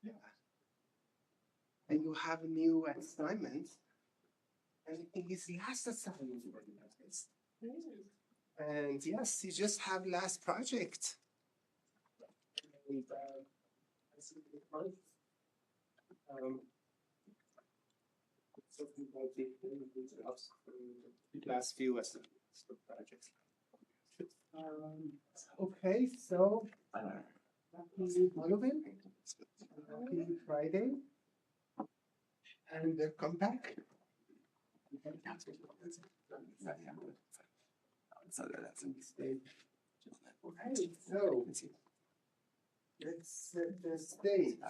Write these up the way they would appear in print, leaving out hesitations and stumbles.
Yeah. And you have a new assignment, and it is last assignment for you guys. And yes, you just have last project. And, last few projects. Okay, so happy Halloween, happy Friday, and come back. Okay, so let's set the stage.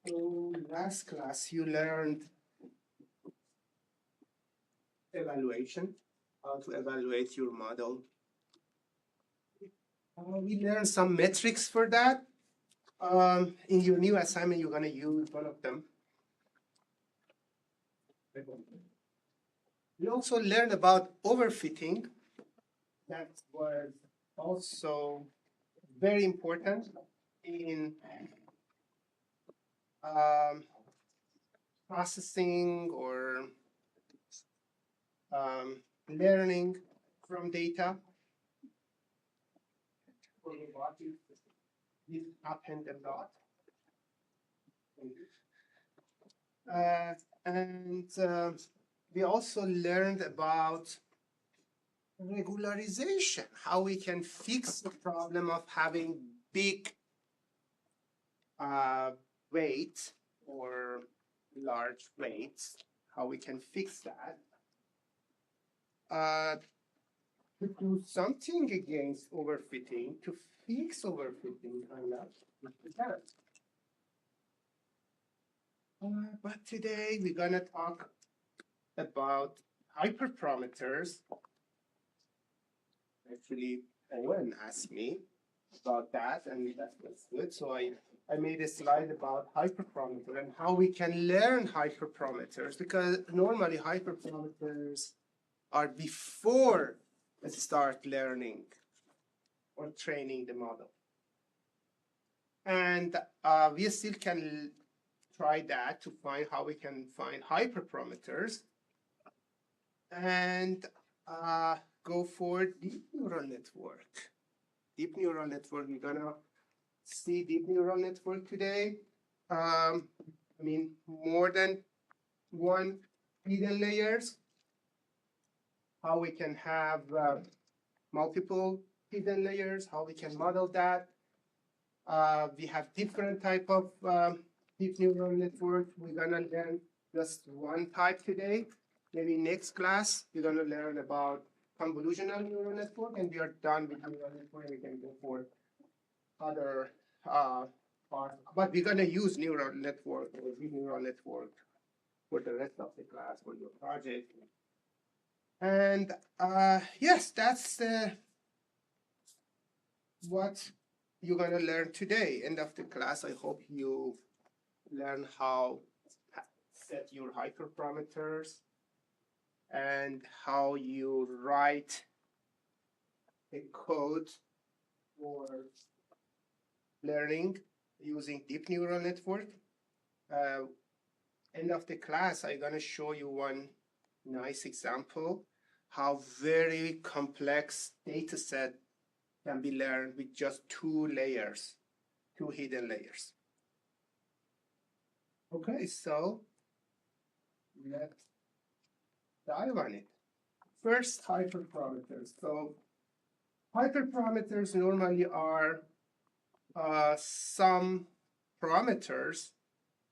So last class you learned evaluation, how to evaluate your model. We learned some metrics for that. In your new assignment, you're going to use one of them. We also learned about overfitting. That was also very important in processing or learning from data. For robotics, this happened a lot. And we also learned about regularization, how we can fix the problem of having big weight or large weights, how we can fix that. To do something against overfitting, to fix overfitting, kind of, we can. But today we're going to talk about hyperparameters. Actually, Owen asked me about that, and that was good. So I made a slide about hyperparameter and how we can learn hyperparameters, because normally hyperparameters are before we start learning or training the model. And we still can try that to find how we can find hyperparameters and go for deep neural network. Deep neural network, we're gonna see deep neural network today. I mean, more than one hidden layers, how we can have multiple hidden layers, how we can model that. We have different type of deep neural network. We're gonna learn just one type today. Maybe next class, we're gonna learn about convolutional neural network, and we are done with neural network. We can go for other parts, but we're gonna use neural network or deep neural network for the rest of the class for your project. And yes, that's what you're going to learn today. End of the class, I hope you learn how to set your hyperparameters and how you write a code for learning using deep neural network. End of the class, I'm going to show you one nice example how very complex data set can be learned with just two layers, two hidden layers. Okay, so let's dive on it. First, hyperparameters. So hyperparameters normally are some parameters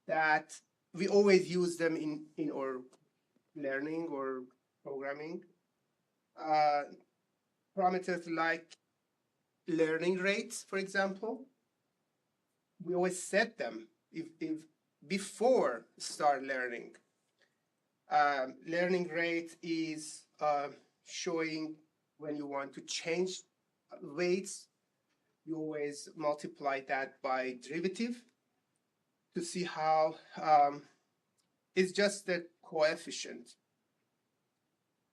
that we always use them in our learning or programming. Parameters like learning rates, for example, we always set them if before start learning. Learning rate is showing when you want to change weights, you always multiply that by derivative to see how it's just the coefficient.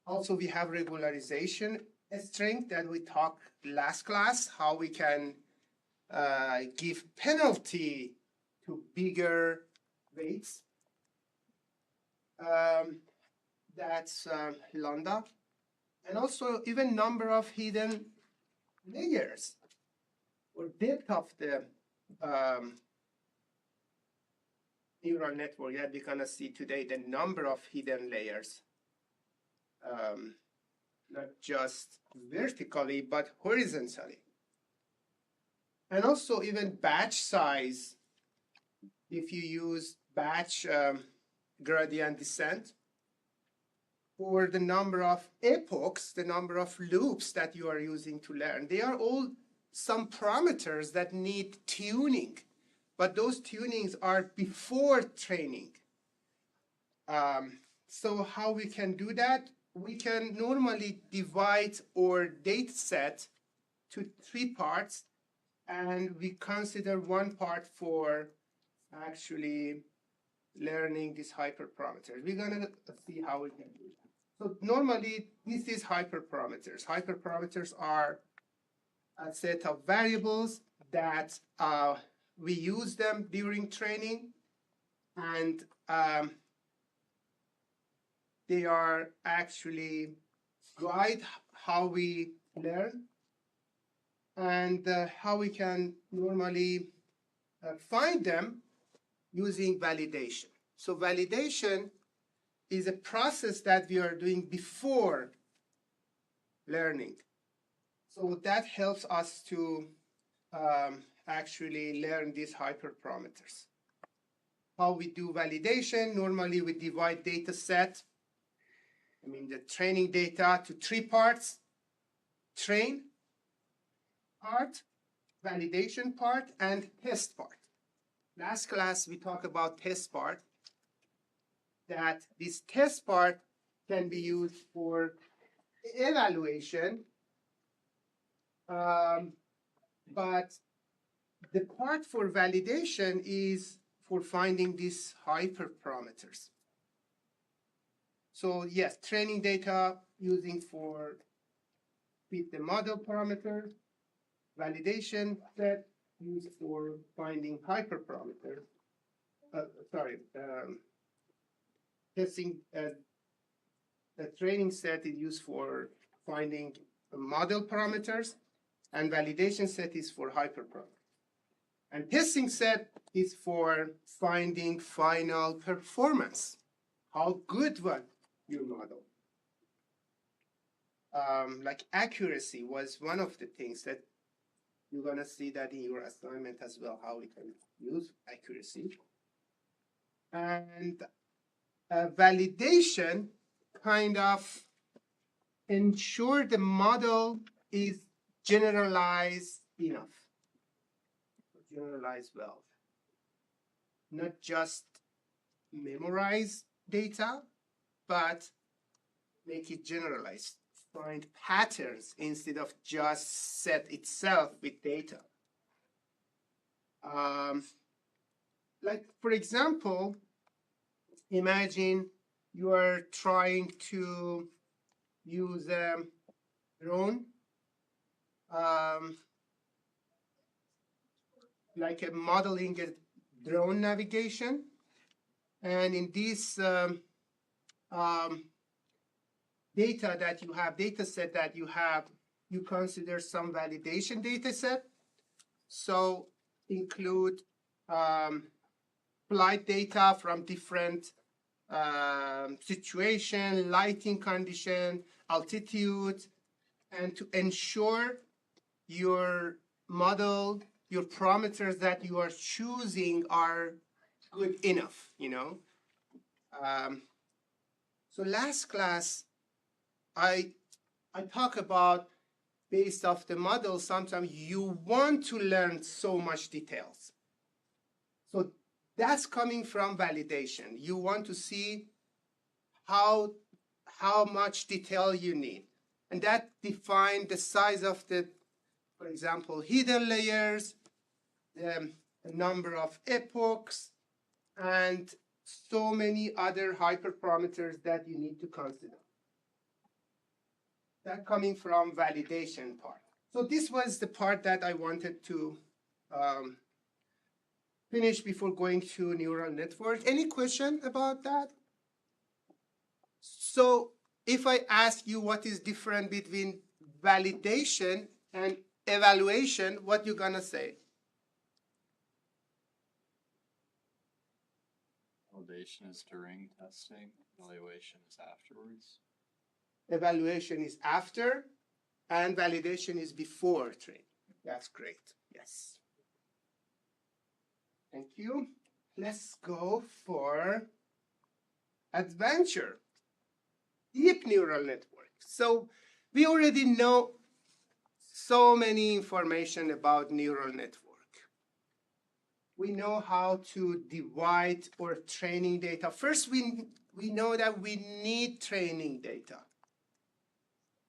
Also, we have regularization. string that we talked last class, how we can give penalty to bigger weights. That's lambda. And also even number of hidden layers or depth of the neural network that we're gonna see today, the number of hidden layers, not just vertically, but horizontally. And also even batch size, if you use batch gradient descent, or the number of epochs, the number of loops that you are using to learn. They are all some parameters that need tuning, but those tunings are before training. So how we can do that? We can normally divide our data set to 3 parts, and we consider one part for actually learning these hyperparameters. We're gonna see how we can do that. So normally, this is hyperparameters. Hyperparameters are a set of variables that we use them during training, and they are actually guide how we learn and how we can normally find them using validation. So validation is a process that we are doing before learning. So that helps us to actually learn these hyperparameters. How we do validation, normally we divide data set, the training data, to 3 parts: train part, validation part, and test part. Last class we talked about test part, that this test part can be used for evaluation, but the part for validation is for finding these hyperparameters. So yes, training data using for fit the model parameter, validation set used for finding hyperparameters. Testing, the training set is used for finding model parameters, and validation set is for hyperparameters. And testing set is for finding final performance, how good was your model. Like accuracy was one of the things that you're gonna see that in your assignment as well, how we can use accuracy. And validation kind of ensure the model is generalized enough, generalized well, not just memorize data, but make it generalized, find patterns instead of just set itself with data. Like for example, imagine you are trying to use a drone, like a modeling a drone navigation, and in this data that you have, data set that you have, you consider some validation data set. So include flight data from different situation, lighting condition, altitude, and to ensure your model, your parameters that you are choosing are good enough, So last class, I talk about based off the model, sometimes you want to learn so much details. So that's coming from validation. You want to see how much detail you need. And that defines the size of the, for example, hidden layers, the number of epochs, and so many other hyperparameters that you need to consider. that coming from validation part. So this was the part that I wanted to finish before going to neural network. Any question about that? So if I ask you what is different between validation and evaluation, what you gonna say? Validation is during testing, evaluation is afterwards. Evaluation is after, and validation is before training. That's great. Yes. Thank you. Let's go for adventure. Deep neural network. So we already know so many information about neural network. We know how to divide our training data. First, we know that we need training data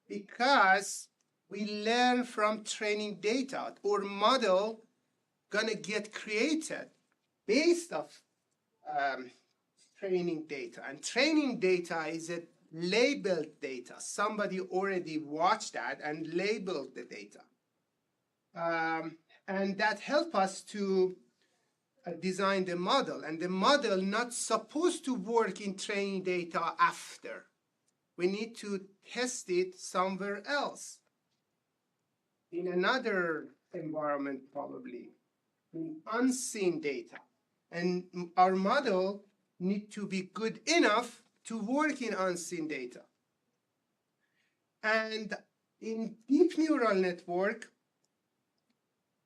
because we learn from training data. Our model gonna get created based off training data. And training data is a labeled data. Somebody already watched that and labeled the data. And that helps us to design the model. And the model not supposed to work in training data after. We need to test it somewhere else. In another environment, probably. In unseen data. And our model need to be good enough to work in unseen data. And in deep neural network,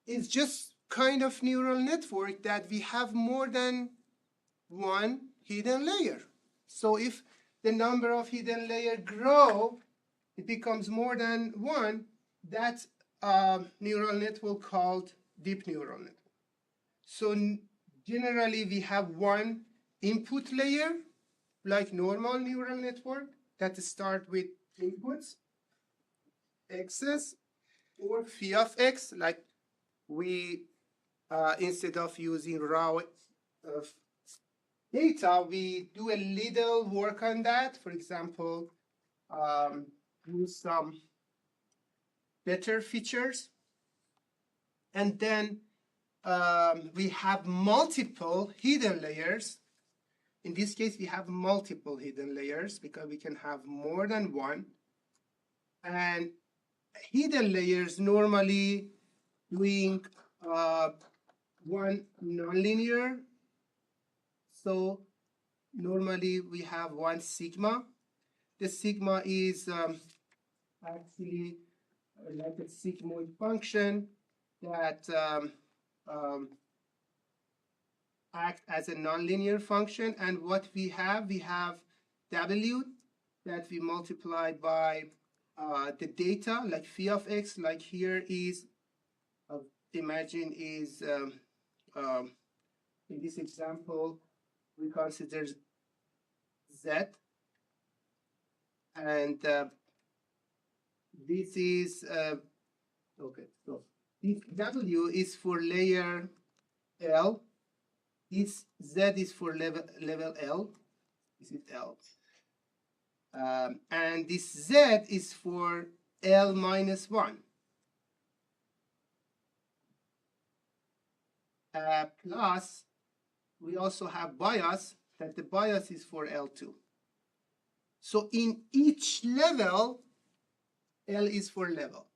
it's just kind of neural network that we have more than one hidden layer. So if the number of hidden layer grow, it becomes more than one, that's a neural network called deep neural network. So generally we have one input layer, like normal neural network, that start with inputs, x's, or phi of x, like we, instead of using raw data, we do a little work on that. For example, use some better features. And then we have multiple hidden layers. In this case, we have multiple hidden layers because we can have more than one. And hidden layers normally doing one nonlinear. So normally we have one sigma. The sigma is actually like a sigmoid function that act as a nonlinear function. And what we have w that we multiply by the data, like phi of x, like here is, imagine is, in this example, we consider z, and this is, okay, so this w is for layer L, this z is for level L, this is L, and this z is for L minus 1. Plus, we also have bias, that the bias is for L2. So in each level, L is for level.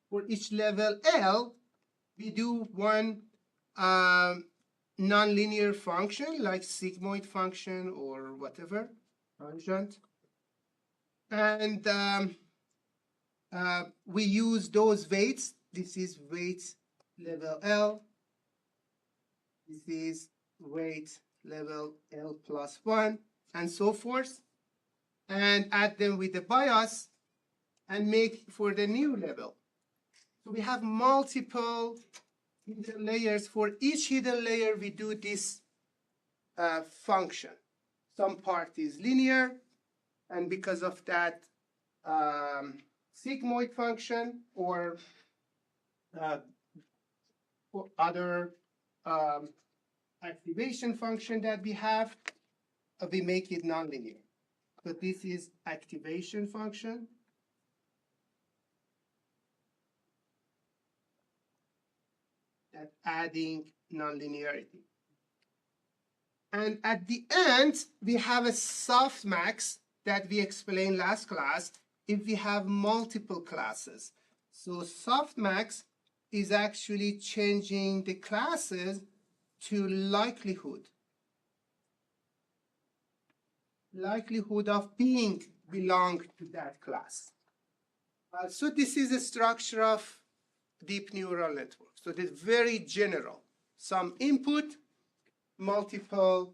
For each level L, we do one nonlinear function, like sigmoid function or whatever, tangent. And we use those weights. This is weight level L. This is weight level L plus 1, and so forth. And add them with the bias and make for the new level. So we have multiple hidden layers. For each hidden layer, we do this function. Some part is linear, and because of that, sigmoid function or other activation function that we have, we make it nonlinear. So this is activation function. That adding nonlinearity. And at the end, we have a softmax that we explained last class if we have multiple classes. So softmax is actually changing the classes to likelihood of being belong to that class. So this is a structure of deep neural network. So it's very general. Some input, multiple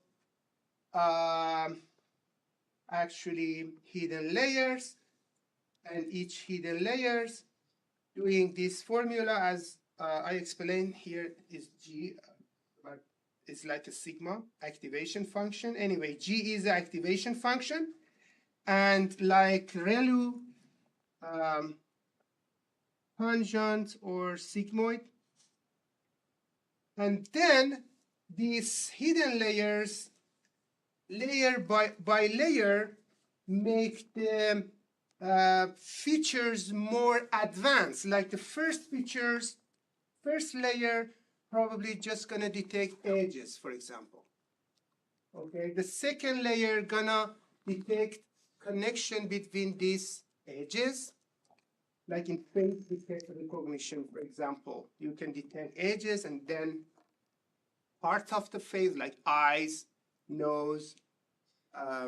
actually hidden layers, and each hidden layers doing this formula as I explained here is G, but it's like a sigma activation function. Anyway, G is the activation function, and like ReLU, tangent or sigmoid, and then these hidden layers, layer by layer, make the features more advanced. Like the first features, first layer probably just gonna detect edges, for example. Okay, the second layer gonna detect connection between these edges. Like in face recognition, for example, you can detect edges and then parts of the face like eyes, nose,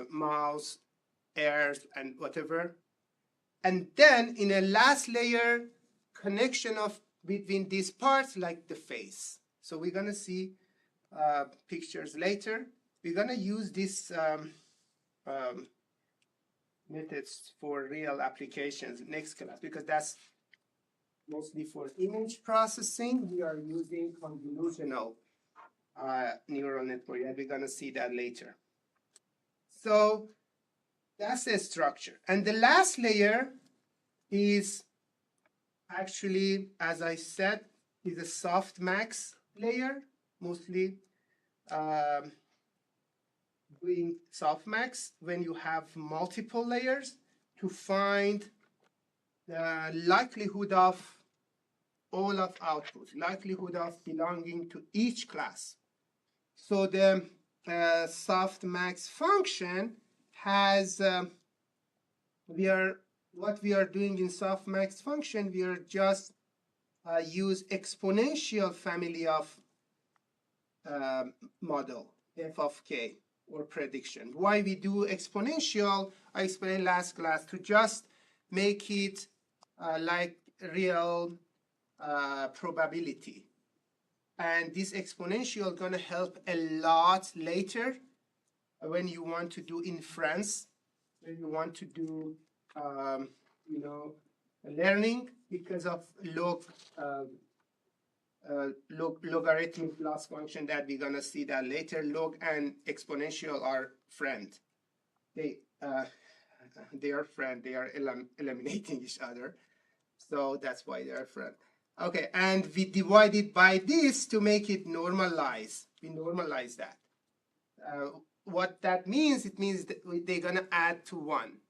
mouth, ears, and whatever. And then in a last layer, connection of between these parts like the face. So we're gonna see pictures later. We're gonna use these methods for real applications next class because that's mostly for image processing. We are using convolutional neural network, and we're gonna see that later. So that's the structure. And the last layer is actually, as I said, is a softmax layer, mostly doing softmax when you have multiple layers to find the likelihood of all of output, likelihood of belonging to each class. So the softmax function has, what we are doing in softmax function, we are just use exponential family of model, f of k, or prediction. Why we do exponential, I explained last class, to just make it like real probability. And this exponential gonna help a lot later when you want to do inference, when you want to do learning because of logarithmic loss function that we're gonna see that later. Log and exponential are friend. They are friend. They are eliminating each other, so that's why they are friend. Okay, and we divide it by this to make it normalize. We normalize that. What that means, it means that they're gonna add to 1.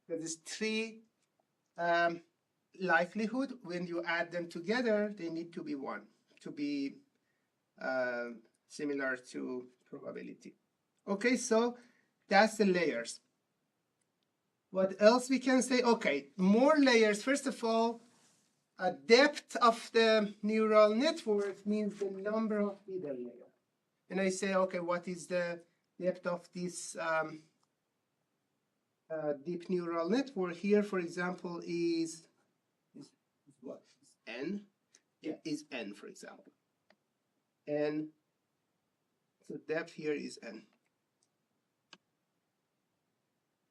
There's 3 likelihood. When you add them together, they need to be 1 to be similar to probability. Okay, so that's the layers. What else we can say? Okay, more layers. First of all, a depth of the neural network means the number of hidden layers. And I say, okay, what is the depth of this deep neural network? Here, for example, is what? Is n? Yeah, is n, for example. N. So depth here is n.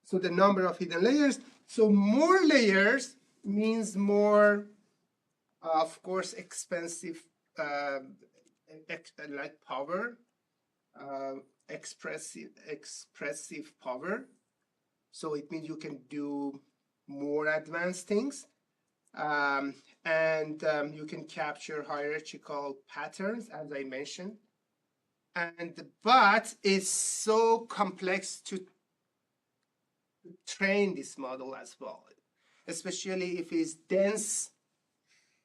So the number of hidden layers. So more layers means more, of course, expensive, like power, expressive power. So it means you can do more advanced things, and you can capture hierarchical patterns, as I mentioned. But it's so complex to train this model as well, especially if it's dense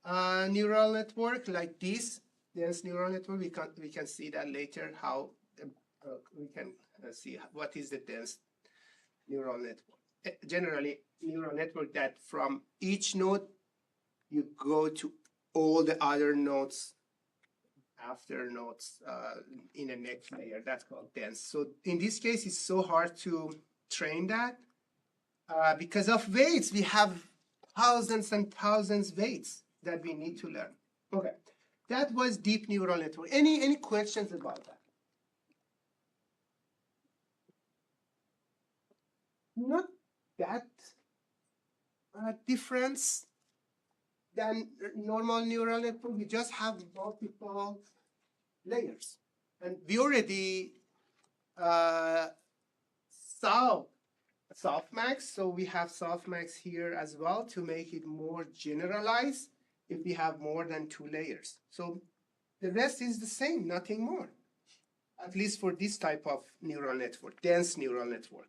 neural network like this dense neural network. We can see that later how we can see what is the dense neural network. Generally, neural network that from each node you go to all the other nodes after nodes in the next layer. That's called dense. So in this case, it's so hard to train that because of weights. We have thousands and thousands weights that we need to learn. Okay, that was deep neural network. Any questions about that? Not that difference than normal neural network. We just have multiple layers, and we already saw softmax, so we have softmax here as well to make it more generalized if we have more than 2 layers. So the rest is the same, nothing more, at least for this type of neural network, dense neural network.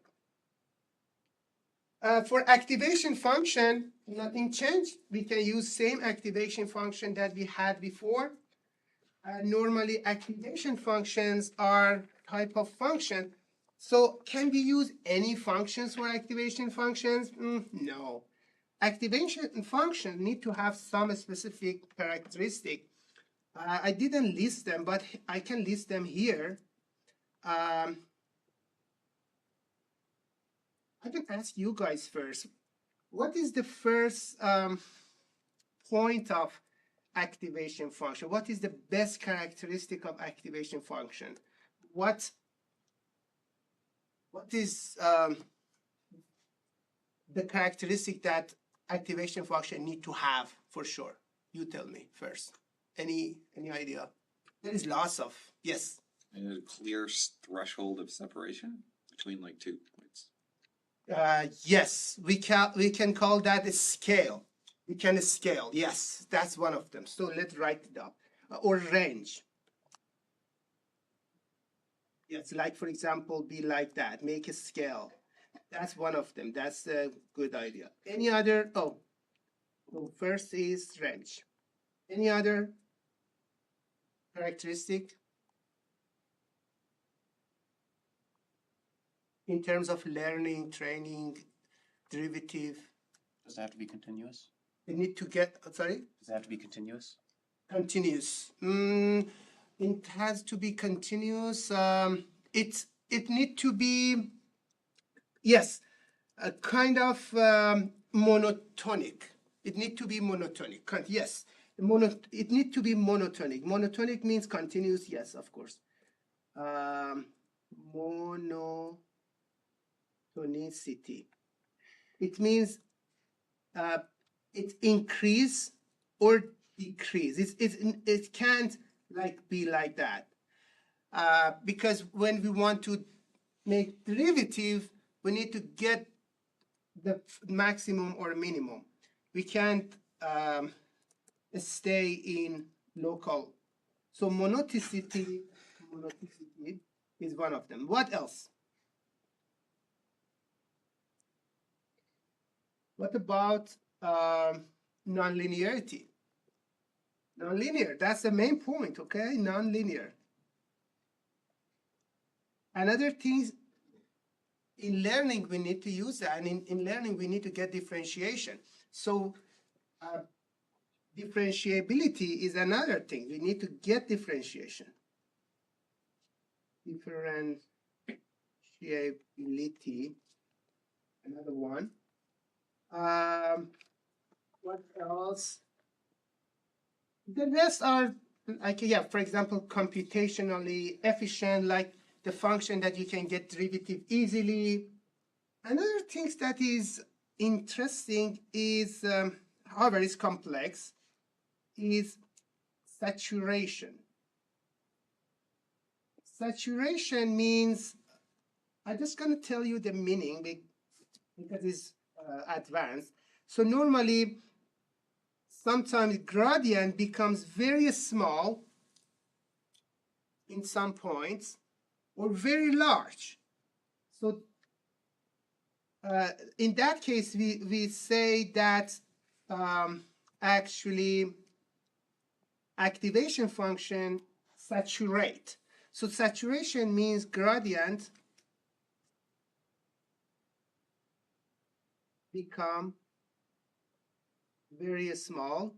For activation function, nothing changed. We can use same activation function that we had before. Normally, activation functions are type of function. So can we use any functions for activation functions? No. Activation function need to have some specific characteristic. I didn't list them, but I can list them here. I can ask you guys first. What is the first point of activation function? What is the best characteristic of activation function? What is the characteristic that activation function need to have for sure? You tell me first. Any idea? There is lots of, yes. And a clear threshold of separation between like 2 points. Yes, we can call that a scale. We can scale. Yes, that's one of them. So let's write it up. Or range. Yes, like for example, be like that. Make a scale. That's one of them. That's a good idea. Any other? Oh, well, first is range. Any other characteristic in terms of learning, training, derivative? Does it have to be continuous? You need to get, sorry? Does it have to be continuous? Continuous. It has to be continuous. It need to be, yes, a kind of monotonic. It need to be monotonic. Yes, it need to be monotonic. Monotonic means continuous. Yes, of course. Monotonicity. It means it increase or decrease. It can't like be like that because when we want to make derivative, we need to get the maximum or minimum. We can't stay in local. So monotonicity is one of them. What else? What about nonlinearity? Nonlinear, that's the main point, okay? Nonlinear. Another thing, in learning, we need to use that, and in learning, we need to get differentiation. So differentiability is another thing. We need to get differentiation. Differentiability, another one. What else? The rest are, like, yeah, for example, computationally efficient, like the function that you can get derivative easily. Another thing that is interesting is, however, is complex, is saturation. Saturation means, I'm just going to tell you the meaning because it's advanced. So normally, sometimes gradient becomes very small in some points or very large. So in that case, we say that actually activation function saturate. So saturation means gradient become very small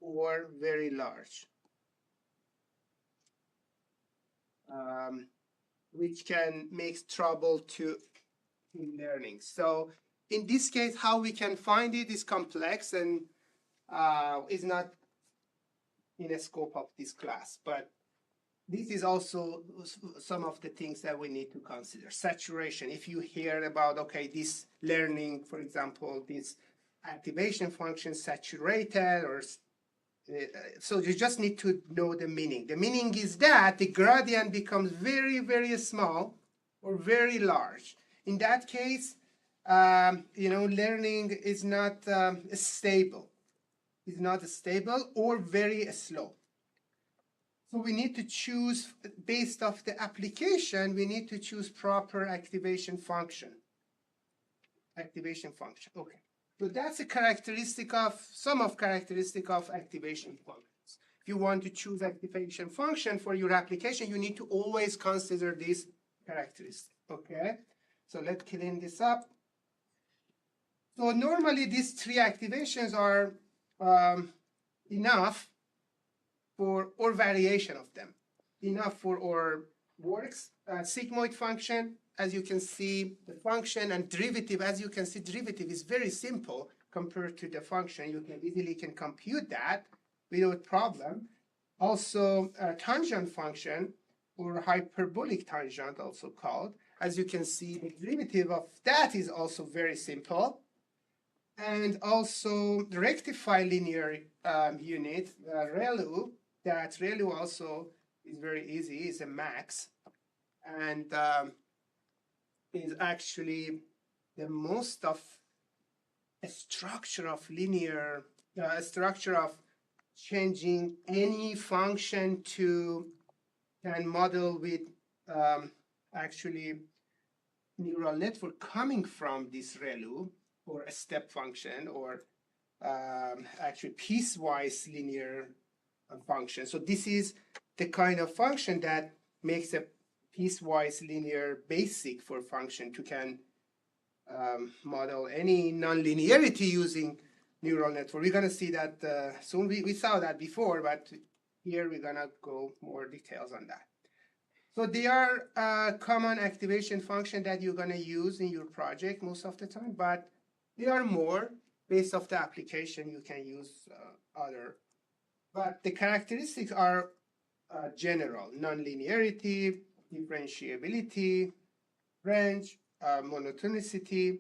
or very large, which can make trouble to learning. So in this case, how we can find it is complex and is not in the scope of this class, but this is also some of the things that we need to consider. Saturation, if you hear about, okay, this learning, for example, this activation function saturated, or so you just need to know the meaning. The meaning is that the gradient becomes very, very small or very large. In that case, learning is not stable. It's not stable or very slow. So we need to choose, based off the application, we need to choose proper activation function. Activation function, okay. So that's a characteristic of, some of characteristic of activation functions. If you want to choose activation function for your application, you need to always consider this characteristic, okay? So let's clean this up. So normally these three activations are enough for, or variation of them, enough for our works. Sigmoid function, as you can see, the function, and derivative, as you can see, derivative is very simple compared to the function. You can easily compute that without problem. Also, tangent function, or hyperbolic tangent also called. As you can see, the derivative of that is also very simple. And also the rectify linear unit, ReLU, that ReLU also is very easy, is a max, and is actually the most of a structure of linear, structure of changing any function to can model with actually neural network coming from this ReLU, or a step function, or actually piecewise linear function. So this is the kind of function that makes a piecewise linear basic for function to can model any nonlinearity using neural network. We're going to see that soon. We saw that before, but here we're going to go more details on that. So they are common activation function that you're going to use in your project most of the time, but there are more. Based off the application, you can use other. But the characteristics are general: nonlinearity, differentiability, range, monotonicity,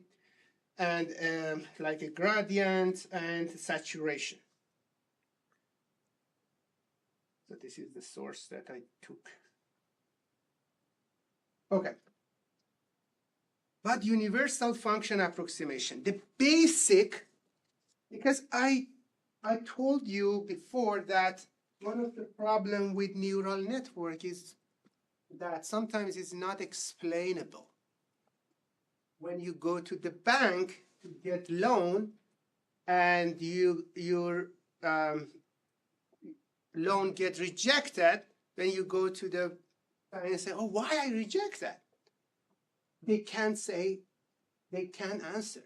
and like a gradient and saturation. So this is the source that I took. Okay. But universal function approximation, the basic, because I told you before that one of the problem with neural network is that sometimes it's not explainable. When you go to the bank to get loan and your loan get rejected, then you go to the bank and say, oh, why I reject that? They can't say, they can't answer.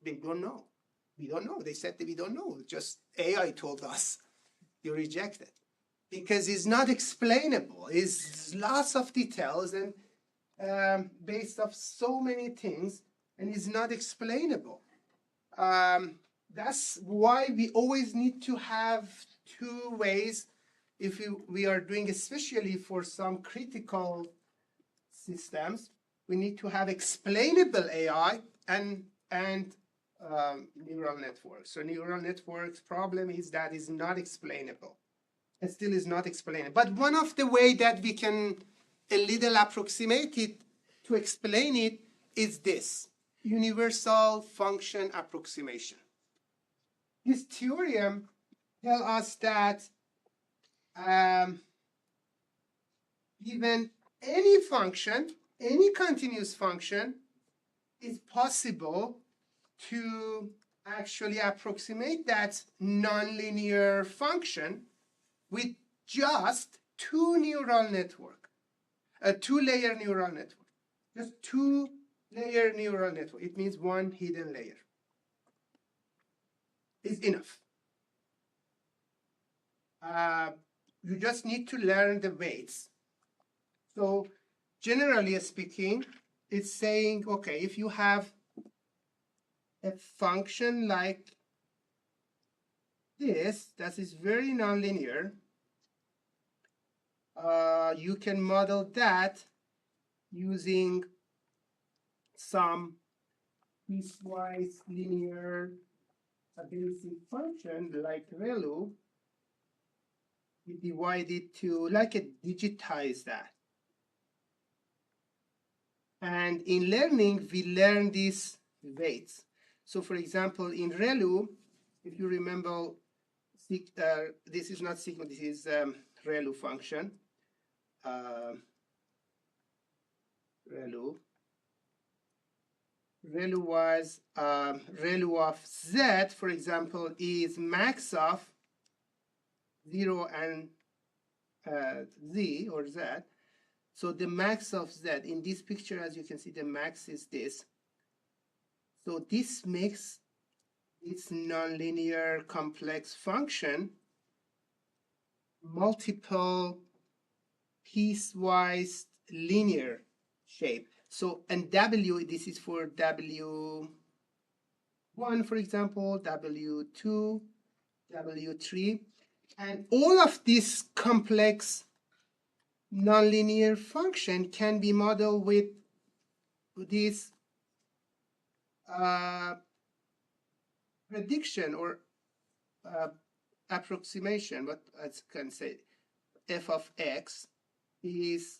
They don't know. We don't know. They said that we don't know. Just AI told us you rejected. Because it's not explainable. It's lots of details and based off so many things, and it's not explainable. That's why we always need to have two ways if we are doing, especially for some critical systems, we need to have explainable AI and neural networks. So neural networks problem is that is not explainable. It still is not explainable. But one of the way that we can a little approximate it to explain it is this: universal function approximation. This theorem tells us that given any function, any continuous function, it's possible to actually approximate that nonlinear function with just two neural network, a two-layer neural network. Just two-layer neural network. It means one hidden layer is enough. You just need to learn the weights. So generally speaking, it's saying, okay, if you have a function like this that is very nonlinear, you can model that using some piecewise linear basic function like ReLU. We divide it to like a digitize that. And in learning, we learn these weights. So for example, in ReLU, if you remember, this is not sigma, this is ReLU function. ReLU was ReLU of Z, for example, is max of 0 and Z or Z. So the max of Z in this picture, as you can see, the max is this. So this makes its nonlinear complex function multiple piecewise linear shape. So, and W, this is for W1, for example, W2, W3, and all of this complex nonlinear function can be modeled with this prediction or approximation, what I can say, f of x is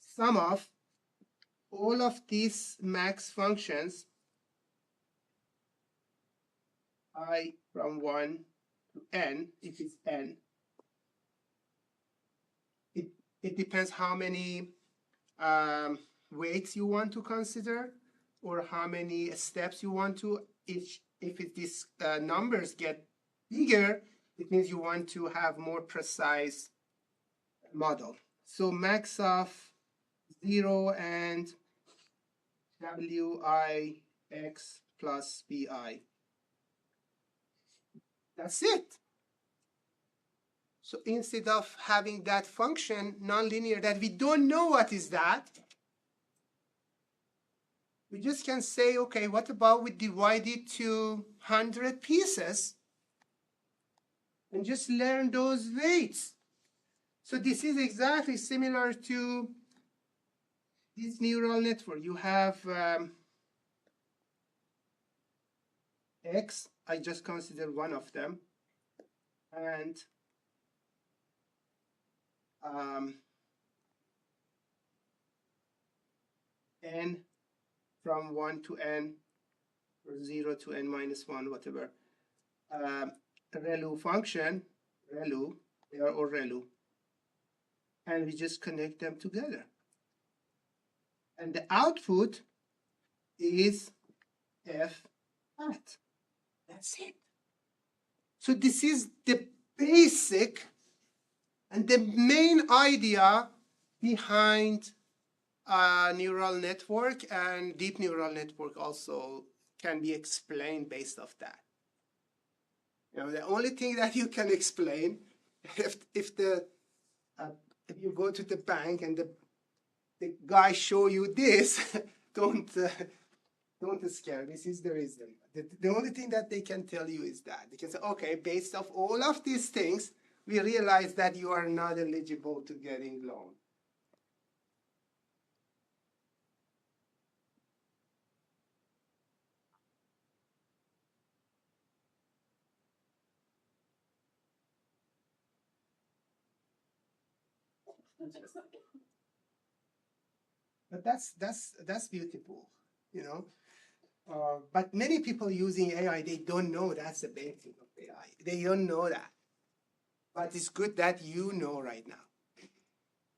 sum of all of these max functions I from 1 to n, if it's n. It depends how many weights you want to consider or how many steps you want to. If these numbers get bigger, it means you want to have more precise model. So max of 0 and Wix plus bi. That's it. So instead of having that function nonlinear that we don't know what is that, we just can say, okay, what about we divide it to 100 pieces and just learn those weights. So this is exactly similar to this neural network. You have X, I just consider one of them, and n from 1 to n, or 0 to n minus 1, whatever. ReLU function, ReLU, they are all ReLU. And we just connect them together. And the output is f hat. That's it. So this is the basic and the main idea behind a neural network, and deep neural network also can be explained based off that. You know, the only thing that you can explain, if you go to the bank and the guy show you this, don't scare. This is the reason. The only thing that they can tell you is that they can say, okay, based off all of these things, we realize that you are not eligible to getting loan. But that's beautiful, you know. But many people using AI, they don't know that's the benefit of AI. They don't know that. But it's good that you know right now.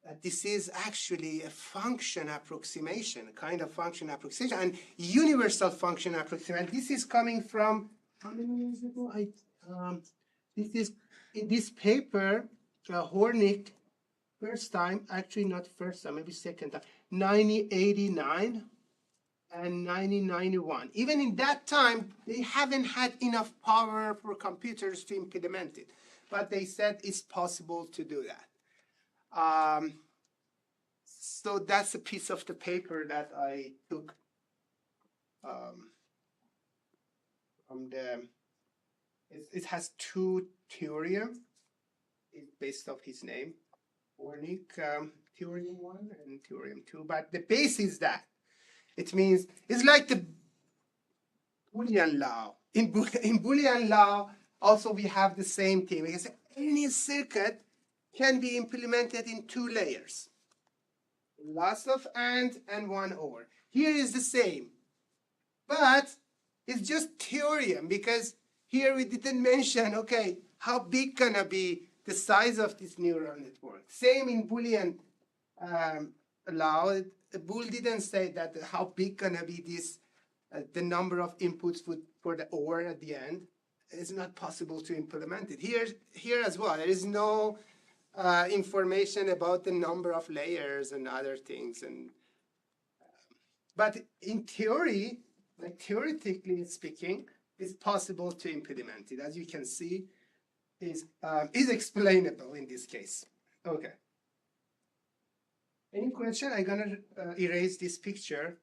that this is actually a function approximation, a kind of function approximation, and universal function approximation. This is coming from, how many years ago? This is in this paper, Hornick, first time, actually not first time, maybe second time, 1989 and 1991. Even in that time, they haven't had enough power for computers to implement it, but they said it's possible to do that. So that's a piece of the paper that I took from the, it has two theorems. It's based off his name, Hornick, theorem 1 and theorem 2. But the base is that. It means, it's like the Boolean law. In Boolean law, also we have the same thing. Because any circuit can be implemented in 2 layers. Loss of and 1 over. Here is the same. But it's just theorem, because here we didn't mention, okay, how big gonna be the size of this neural network. Same in Boolean law. Boole didn't say that how big gonna be this, the number of inputs for the OR at the end. It's not possible to implement it. Here as well, there is no information about the number of layers and other things. But in theory, like theoretically speaking, it's possible to implement it. As you can see, is explainable in this case. Okay. Any question? I'm gonna erase this picture.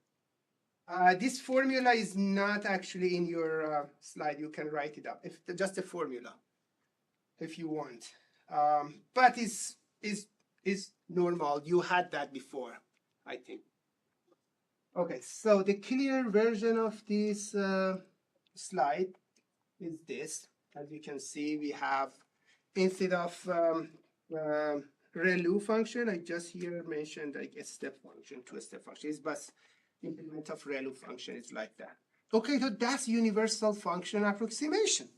This formula is not actually in your slide. You can write it up. If just a formula, if you want. But is normal. You had that before, I think. Okay, so the clear version of this slide is this. As you can see, we have, instead of ReLU function, I just here mentioned like a step function, 2-step function. It's but implement of ReLU function is like that. Okay, so that's universal function approximation.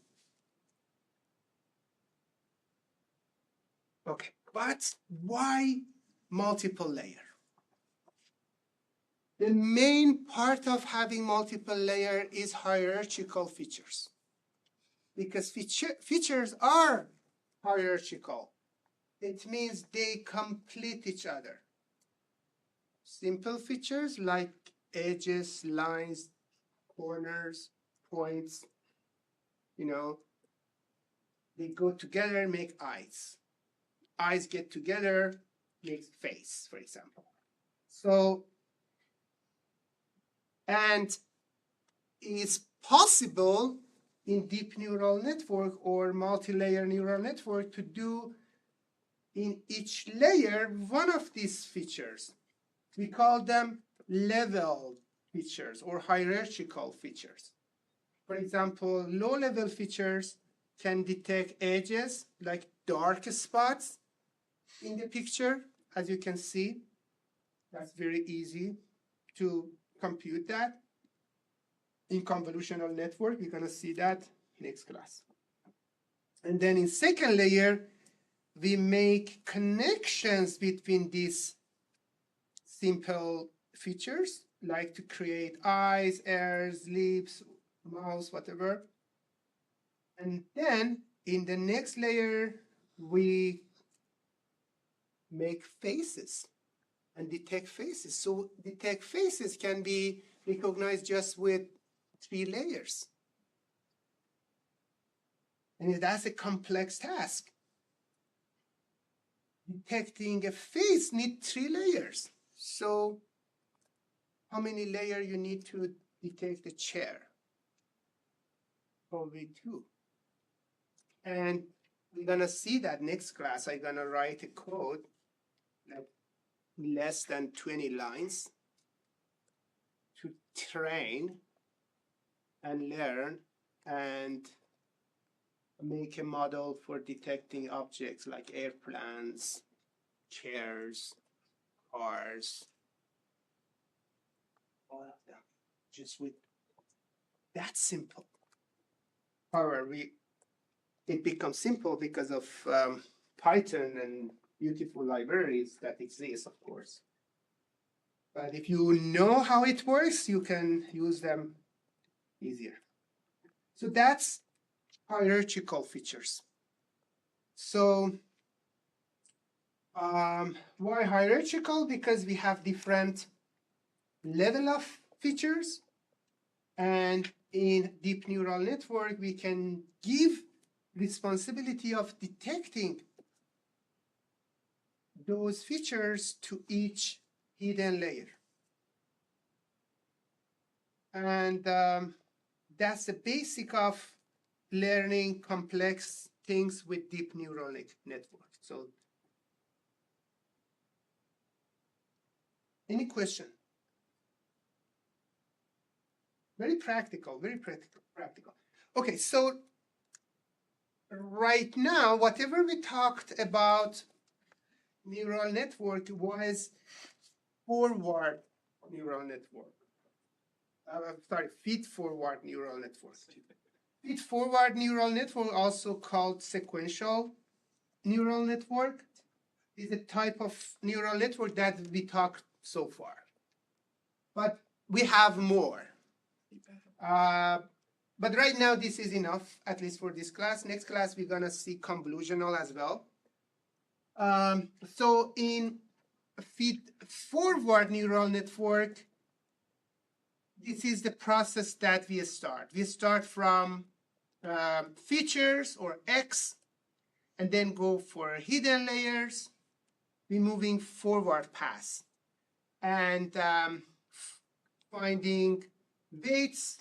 Okay, but why multiple layer? The main part of having multiple layer is hierarchical features. Because features are hierarchical. It means they complete each other. Simple features like edges, lines, corners, points, you know, they go together and make eyes. Eyes get together, makes face, for example. So, and it's possible in deep neural network or multi-layer neural network to do in each layer one of these features. We call them level features or hierarchical features. For example, low-level features can detect edges like dark spots in the picture, as you can see. That's very easy to compute that. In convolutional network, we're going to see that next class. And then in second layer, we make connections between these simple features, like to create eyes, ears, lips, mouth, whatever. And then in the next layer, we make faces and detect faces. So detect faces can be recognized just with 3 layers. And that's a complex task. Detecting a face needs 3 layers. So how many layers you need to detect a chair? Probably 2. And we're gonna see that next class. I'm gonna write a code like less than 20 lines to train and learn and make a model for detecting objects like airplanes, chairs, cars, all of them, just with that simple. However, it becomes simple because of Python and beautiful libraries that exist, of course. But if you know how it works, you can use them easier. So that's hierarchical features. So why hierarchical? Because we have different level of features, and in deep neural network we can give responsibility of detecting those features to each hidden layer. And that's the basic of learning complex things with deep neural network. So any question? Very practical, very practical. Okay, so right now, whatever we talked about neural network was forward neural network. Sorry, feed-forward neural network. Feed-forward neural network, also called sequential neural network, is a type of neural network that we talked so far. But we have more. But right now, this is enough, at least for this class. Next class, we're going to see convolutional as well. So in feed-forward neural network, this is the process that we start. We start from features or X, and then go for hidden layers. We're moving forward paths and finding weights,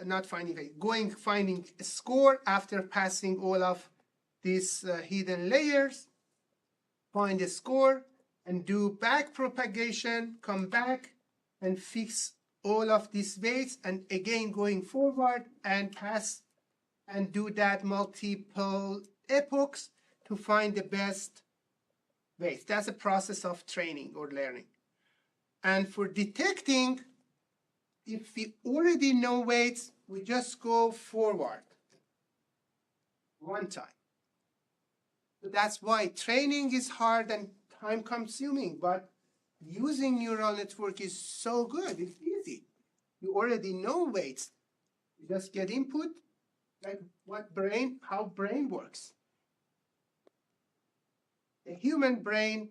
not finding weight, finding a score after passing all of these hidden layers, find a score, and do back propagation, come back and fix all of these weights, and again going forward and pass and do that multiple epochs to find the best weights. That's a process of training or learning. And for detecting, if we already know weights, we just go forward one time. So that's why training is hard and time consuming, but using neural network is so good. It's easy. You already know weights. You just get input, like how brain works. The human brain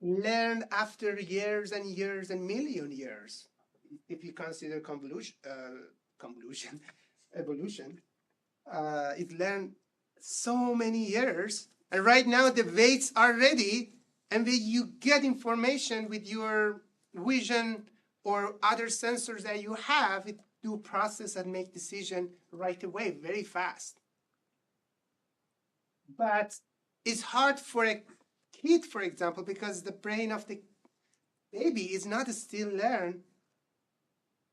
learned after years and years and million years, if you consider evolution. It learned so many years, and right now the weights are ready, and when you get information with your vision or other sensors that you have, it do process and make decision right away, very fast. But it's hard for a kid, for example, because the brain of the baby is not still learn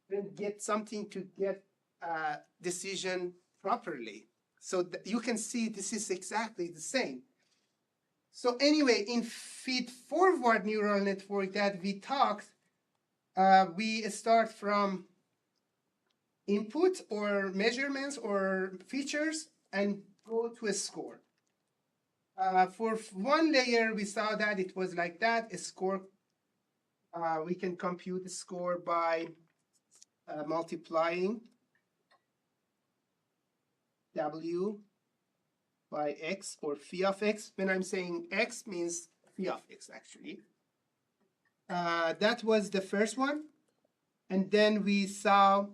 and get something to get a decision properly. So you can see this is exactly the same. So anyway, in feed-forward neural network that we talked, we start from input or measurements or features and go to a score. For one layer, we saw that it was like that, a score. We can compute the score by multiplying W by X or phi of X. When I'm saying X means phi of X, actually. That was the first one. And then we saw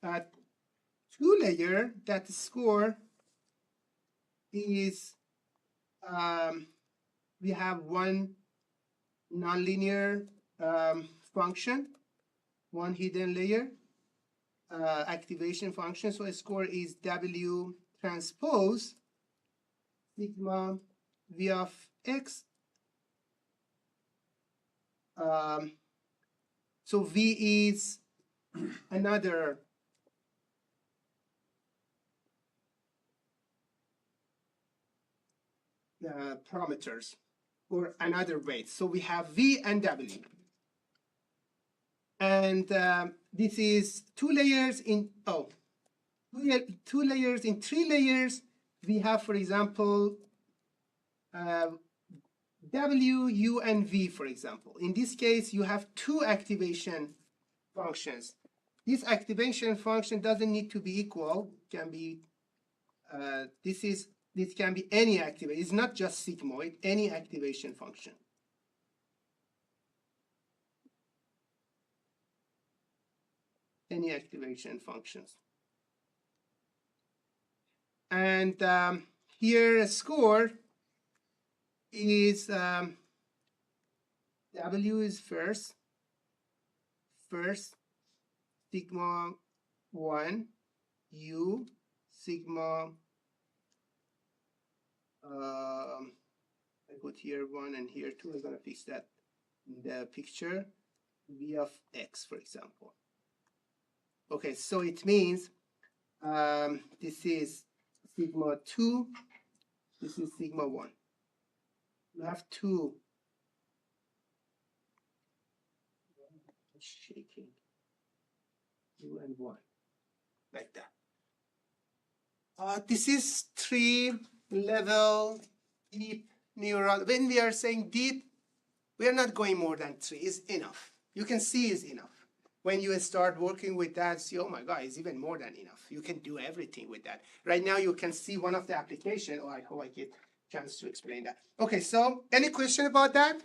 two layer that the score is, we have one nonlinear function, one hidden layer, activation function. So a score is W transpose sigma V of X. So V is another parameters or another weight. So we have V and W. And this is two layers in, two layers in 3 layers. We have, for example, W, U, and V, for example. In this case, you have two activation functions. This activation function doesn't need to be equal. It can be this can be any activation. It's not just sigmoid, any activation function. Any activation functions. And here a score is W is first sigma 1, U sigma I put here 1 and here 2. I'm gonna fix that in the picture. V of X, for example. Okay, so it means this is sigma 2, this is sigma 1. You have two. Shaking. 2 and 1. Like that. This is 3-level deep neural. When we are saying deep, we are not going more than 3. It's enough. You can see it's enough. When you start working with that, see, oh my God, it's even more than enough. You can do everything with that. Right now, you can see one of the applications. Oh, I hope I get a chance to explain that. Okay, so any question about that?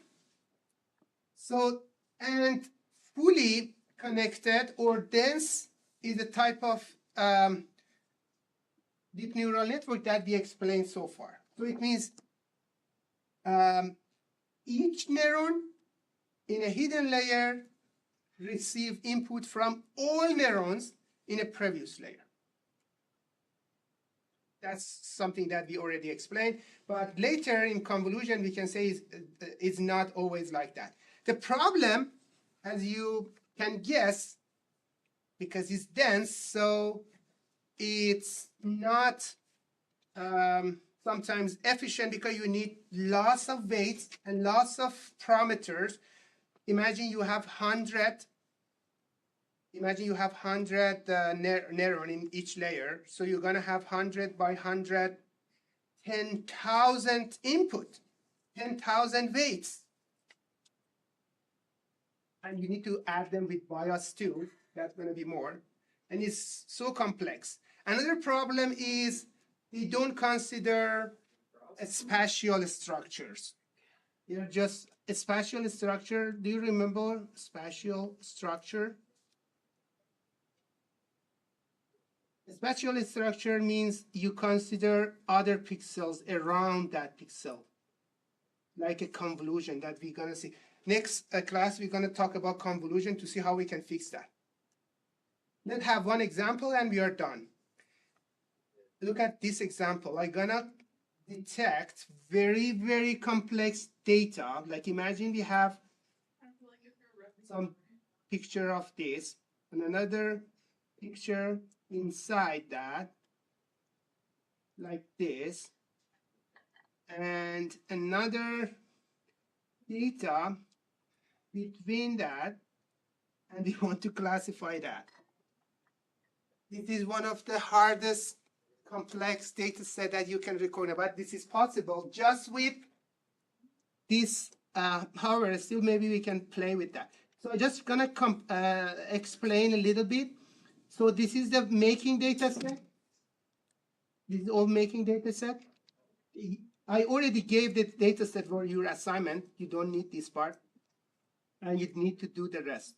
So, and fully connected or dense is a type of deep neural network that we explained so far. So it means each neuron in a hidden layer receive input from all neurons in a previous layer. That's something that we already explained, but later in convolution we can say it's not always like that. The problem, as you can guess, because it's dense, so it's not sometimes efficient because you need lots of weights and lots of parameters. Imagine you have 100. Imagine you have 100 neuron in each layer. So you're going to have 100 by 100, 10,000 input, 10,000 weights. And you need to add them with bias too. That's going to be more. And it's so complex. Another problem is they don't consider spatial structures. They're just a spatial structure. Do you remember spatial structure? A spatial structure means you consider other pixels around that pixel, like a convolution that we're going to see. Next class, we're going to talk about convolution to see how we can fix that. Let's have one example and we are done. Look at this example. I'm going to detect very, very complex data. Like imagine we have some picture of this and another picture inside that, like this, and another data between that, and we want to classify that. This is one of the hardest complex data set that you can record, but this is possible just with this. However, still maybe we can play with that. So I'm just gonna explain a little bit. So this is the making data set. This is all making data set. I already gave the data set for your assignment. You don't need this part. And you need to do the rest.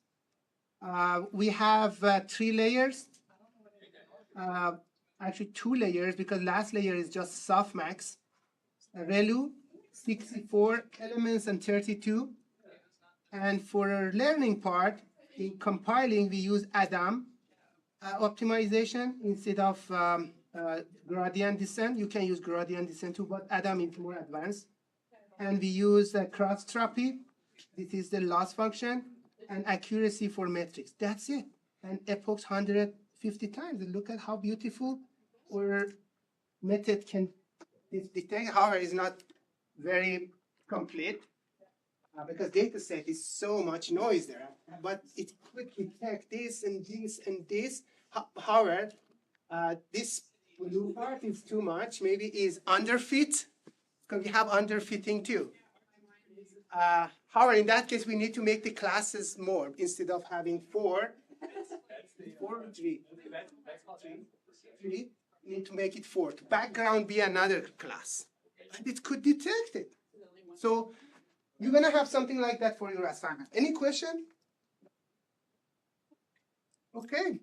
We have 3 layers. Actually 2 layers because last layer is just softmax. ReLU, 64 elements and 32. And for our learning part, in compiling, we use Adam. Optimization instead of gradient descent. You can use gradient descent too, but Adam is more advanced. And we use cross-tropy. This is the loss function and accuracy for metrics. That's it. And epochs 150 times. Look at how beautiful our method can detect. However, it's not very complete because data set is so much noise there. But it could detect this and this and this. However, this blue part is too much. Maybe is underfit because we have underfitting too. however, in that case, we need to make the classes more. Instead of having 4 or 3. 3, need to make it 4. To background be another class. And it could detect it. So you're going to have something like that for your assignment. Any question? Okay.